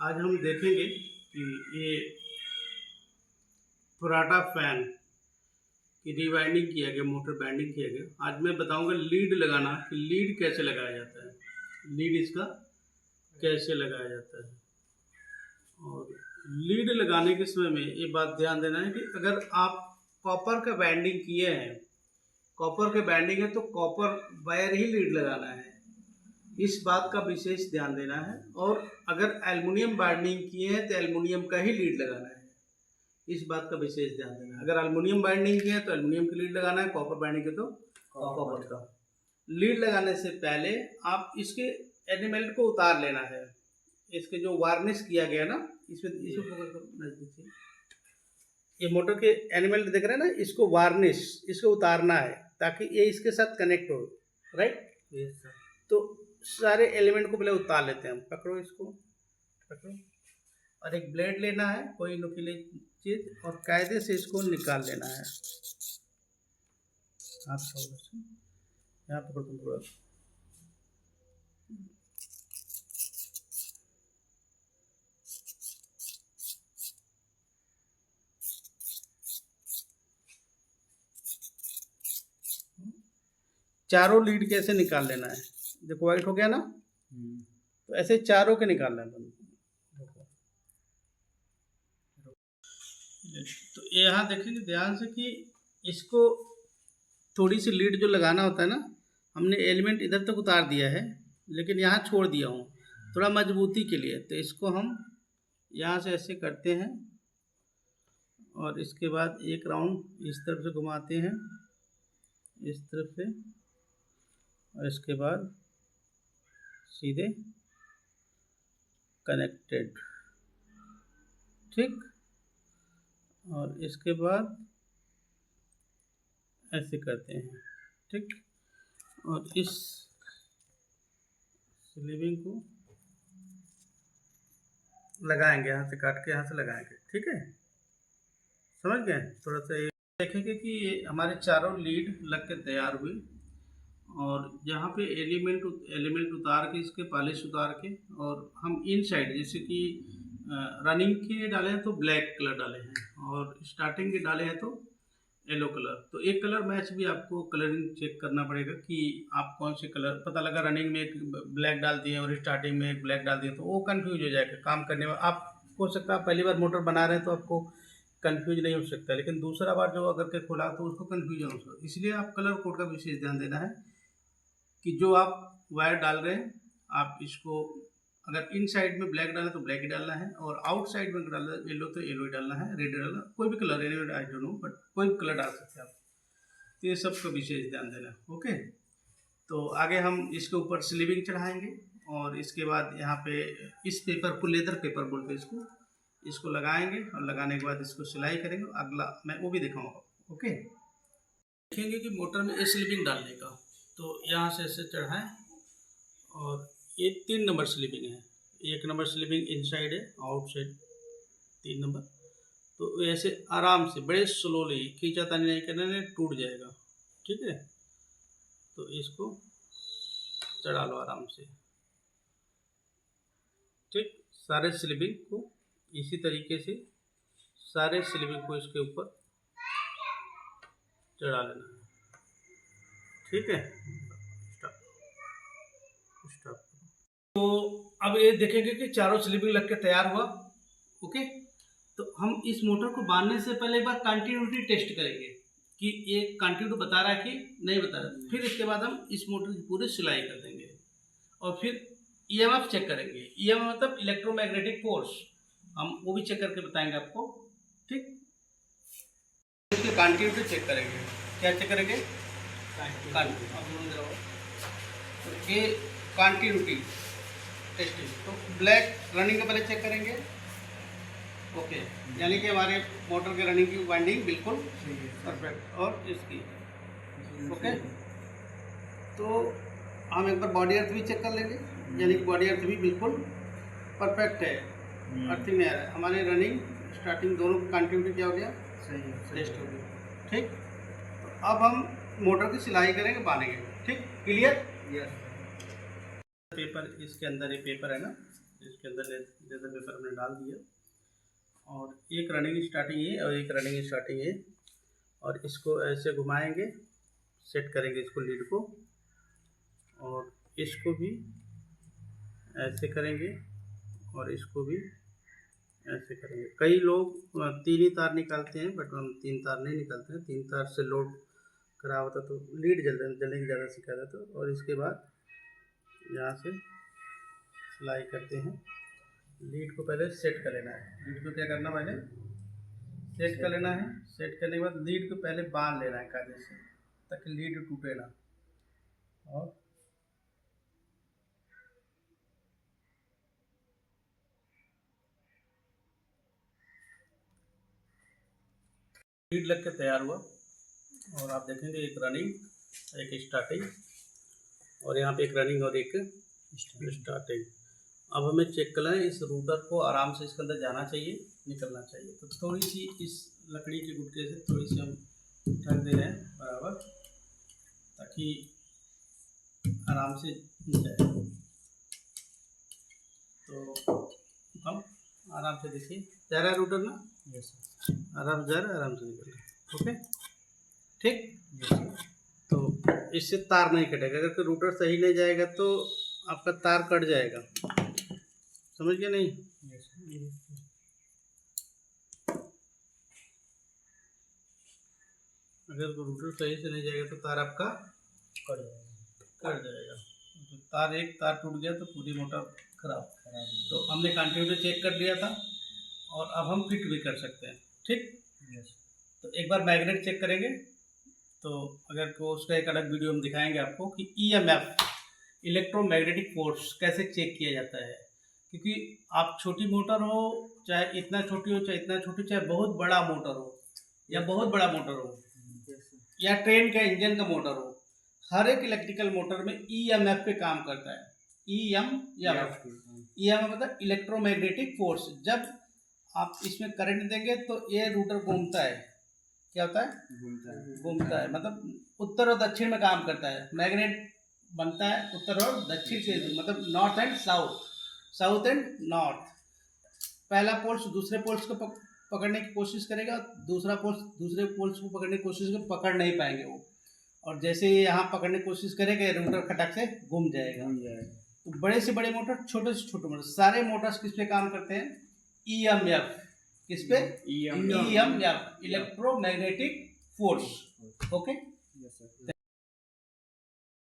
आज हम देखेंगे कि ये फुराटा फैन की रीवाइंडिंग किया गया, मोटर बाइंडिंग किया गया। आज मैं बताऊंगा लीड लगाना कि लीड कैसे लगाया जाता है, लीड इसका कैसे लगाया जाता है। और लीड लगाने के समय में ये बात ध्यान देना है कि अगर आप कॉपर का बाइंडिंग किए हैं, कॉपर के बाइंडिंग है तो कॉपर वायर ही लीड लगाना है, इस बात का विशेष ध्यान देना है। और अगर एल्युमिनियम बाइंडिंग किए हैं तो एल्युमिनियम का ही लीड लगाना है, इस बात का विशेष ध्यान देना है। अगर एल्युमिनियम बाइंडिंग किए हैं तो एल्युमिनियम की लीड लगाना है, कॉपर बाइंडिंग के तो कॉपर का। लीड लगाने से पहले आप इसके एनिमेंट को उतार लेना है। इसके जो वार्निश किया गया ना, इसमें ये मोटर के एनिमेंट देख रहे हैं ना, इसको वार्निश, इसको उतारना है ताकि ये इसके साथ कनेक्ट हो। राइट, तो सारे एलिमेंट को पहले उतार लेते हैं हम। पकड़ो इसको, पकड़ो, और एक ब्लेड लेना है, कोई नुकीली चीज, और कायदे से इसको निकाल लेना है। यहाँ पकड़ो तुम पूरा। चारों लीड कैसे निकाल लेना है, देखो वाइट हो गया ना, तो ऐसे चारों के निकालना है। तो यहाँ देखेंगे ध्यान से कि इसको थोड़ी सी लीड जो लगाना होता है ना, हमने एलिमेंट इधर तक उतार दिया है लेकिन यहाँ छोड़ दिया हूँ थोड़ा मजबूती के लिए। तो इसको हम यहाँ से ऐसे करते हैं और इसके बाद एक राउंड इस तरफ से घुमाते हैं, इस तरफ से, और इसके बाद सीधे कनेक्टेड। ठीक, और इसके बाद ऐसे करते हैं। ठीक, और इस स्लीविंग को लगाएंगे, यहाँ से काट के यहाँ से लगाएंगे। ठीक है, समझ गए। थोड़ा सा ये देखेंगे कि ये हमारे चारों लीड लग के तैयार हुई, और यहाँ पे एलिमेंट उतार के, इसके पॉलिश उतार के, और हम इन साइड जैसे कि रनिंग के डाले हैं तो ब्लैक कलर डाले हैं, और स्टार्टिंग के डाले हैं तो येलो कलर। तो एक कलर मैच भी आपको कलरिंग चेक करना पड़ेगा कि आप कौन से कलर, पता लगा रनिंग में एक ब्लैक डाल दिए और स्टार्टिंग में एक ब्लैक डाल दिए तो वो कंफ्यूज हो जाएगा काम करने में। आप हो सकता है पहली बार मोटर बना रहे हैं तो आपको कंफ्यूज नहीं हो सकता, लेकिन दूसरा बार जो अगर के खोला तो उसको कंफ्यूजन हो सकता। इसलिए आप कलर कोड का विशेष ध्यान देना है कि जो आप वायर डाल रहे हैं, आप इसको अगर इन साइड में ब्लैक डाला तो ब्लैक ही डालना है, और आउट साइड में डालना येलो तो येलो ही डालना है, रेड डालना, कोई भी colour, I don't know, but कोई भी कलर डाल सकते हैं आप। तो ये सब का विशेष ध्यान देना। ओके, तो आगे हम इसके ऊपर स्लीविंग चढ़ाएंगे, और इसके बाद यहाँ पे इस पेपर को, लेदर पेपर बोलते हैं इसको लगाएंगे, और लगाने के बाद इसको सिलाई करेंगे। अगला मैं वो भी दिखाऊंगा। ओके, देखेंगे कि मोटर में स्लीविंग डालने का, तो यहाँ से ऐसे चढ़ाएं, और ये 3 नंबर स्लीविंग है। 1 नंबर स्लीविंग इनसाइड है, आउटसाइड 3 नंबर। तो ऐसे आराम से, बड़े स्लोली, खींचातानी नहीं करना, नहीं टूट जाएगा। ठीक है, तो इसको चढ़ा लो आराम से। ठीक, सारे स्लीविंग को इसी तरीके से, सारे स्लीविंग को इसके ऊपर चढ़ा लेना है। ठीक है, स्टॉप। तो अब ये देखेंगे कि चारों स्लीविंग लग के तैयार हुआ। ओके, तो हम इस मोटर को बांधने से पहले एक बार कंटिन्यूटी टेस्ट करेंगे कि ये कंटिन्यू बता रहा है कि नहीं बता रहा। फिर इसके बाद हम इस मोटर की पूरी सिलाई कर देंगे, और फिर ईएमएफ चेक करेंगे। ईएमएफ मतलब इलेक्ट्रोमैग्नेटिक फोर्स, हम वो भी चेक करके बताएंगे आपको। ठीक, इसकी कंटिन्यूटी चेक करेंगे। क्या चेक करेंगे? तो ये कंटिन्यूटी टेस्टिंग, तो ब्लैक रनिंग का पहले चेक करेंगे। ओके, यानी कि हमारे मोटर के रनिंग की वाइंडिंग बिल्कुल परफेक्ट, और इसकी ओके। तो हम एक बार बॉडी अर्थ भी चेक कर लेंगे, यानी कि बॉडी अर्थ भी बिल्कुल परफेक्ट है, अर्थिंग नहीं आ रहा है। हमारे रनिंग स्टार्टिंग दोनों कंटिन्यूटी क्या हो गया? सही है, टेस्ट हो गया। ठीक, तो अब हम मोटर की सिलाई करेंगे, बांधेंगे। ठीक, क्लियर? यस। पेपर इसके अंदर ये पेपर है ना, इसके अंदर लेज़र वेफर हमने डाल दिया और एक रनिंग स्टार्टिंग है और एक रनिंग स्टार्टिंग है और इसको ऐसे घुमाएंगे, सेट करेंगे इसको लीड को और इसको भी ऐसे करेंगे और इसको भी ऐसे करेंगे। कई लोग 3 ही तार निकालते हैं बट हम 3 तार नहीं निकालते हैं। 3 तार से लोड करा होता तो लीड जलने की ज़्यादा शिकायत है। और इसके बाद यहाँ से सिलाई करते हैं। लीड को पहले सेट कर लेना है। लीड को क्या करना, पहले सेट कर लेना है। सेट करने के बाद लीड को पहले बांध लेना है कायदे से ताकि लीड टूटे ना। और लीड लग के तैयार हुआ और आप देखेंगे एक रनिंग, एक स्टार्टिंग और यहाँ पे एक रनिंग और एक स्टार्टिंग। अब हमें चेक करना है, इस रूटर को आराम से इसके अंदर जाना चाहिए, निकलना चाहिए। तो थोड़ी सी इस लकड़ी के गुटके से थोड़ी सी हम ढक दे रहे हैं बराबर, ताकि आराम से जाए। तो अब आराम से देखिए, जा रहा है रूटर ना, आराम जा रहा है, आराम से निकल रहा है। ओके, ठीक। तो इससे तार नहीं कटेगा। अगर रूटर सही नहीं जाएगा तो आपका तार कट जाएगा, समझ गए नहीं? अगर रूटर सही से नहीं जाएगा तो तार आपका कट जाएगा। तो तार एक तार टूट गया तो पूरी मोटर खराब। तो हमने कंटिन्यू चेक कर लिया था और अब हम फिट भी कर सकते हैं, ठीक। तो एक बार मैग्नेट चेक करेंगे। तो अगर को उसका एक अलग वीडियो हम दिखाएंगे आपको कि EMF इलेक्ट्रोमैग्नेटिक फोर्स कैसे चेक किया जाता है। क्योंकि आप छोटी मोटर हो, चाहे इतना छोटी हो, चाहे इतना छोटी, चाहे बहुत बड़ा मोटर हो या बहुत बड़ा मोटर हो या ट्रेन का इंजन का मोटर हो, हर एक इलेक्ट्रिकल मोटर में EMF पे काम करता है। EMF मतलब इलेक्ट्रोमैग्नेटिक फोर्स। जब आप इसमें करंट देंगे तो ये रूटर घूमता है। क्या होता है? घूमता है, मतलब उत्तर और दक्षिण में काम करता है। मैग्नेट बनता है उत्तर और दक्षिण से, मतलब north and south, south and north. पहला पोल्स दूसरे पोल्स को पकड़ने की कोशिश करेगा, दूसरा पोल्स दूसरे पोल्स को पकड़ने की कोशिश करेगा, पकड़ नहीं पाएंगे वो। और जैसे ही यहाँ पकड़ने की कोशिश करेंगे, रूटर खटक से घूम जाएगा। तो बड़े से बड़े मोटर, छोटे से छोटे मोटर, सारे मोटर्स किस पे काम करते हैं? EMF। किस पे? EMF, electromagnetic force. ओके।